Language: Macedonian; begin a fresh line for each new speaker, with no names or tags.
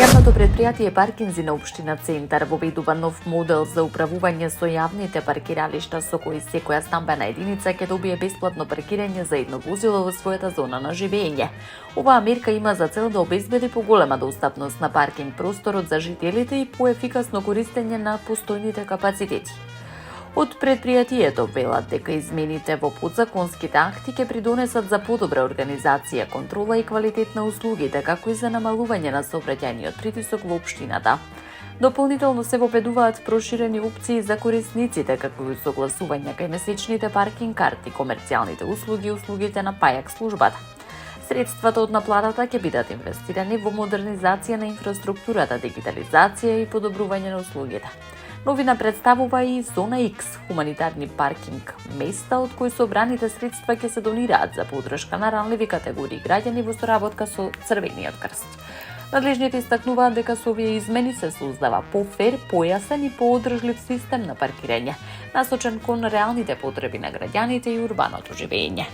Јавното претпријатие Паркинзи на општина Центар воведува нов модел за управување со јавните паркиралишта со кои секоја стамбена единица ќе добие бесплатно паркирање за едно возило во својата зона на живење. Оваа мерка има за цел да обезбеди поголема достапност на паркинг просторот за жителите и поефикасно користење на постојните капацитети. Од предпријатието велат дека измените во подзаконските акти ќе придонесат за подобра организација, контрола и квалитет на услугите, како и за намалување на сообраќајниот притисок во општината. Дополнително се воведуваат проширени опции за корисниците, како и согласување кај месечните паркинг карти, комерцијалните услуги и услугите на пајак службата. Средствата од наплатата ќе бидат инвестирани во модернизација на инфраструктурата, дигитализација и подобрување на услугите. Новина представува и Зона X, хуманитарни паркинг места од кои собраните средства ќе се донираат за поддршка на ранливи категории граѓани во соработка со Црвениот крст. Надлежните истакнуваат дека со овие измени се создава пофер, појасен и поодржлив систем на паркирање, насочен кон реалните потреби на граѓаните и урбаното живење.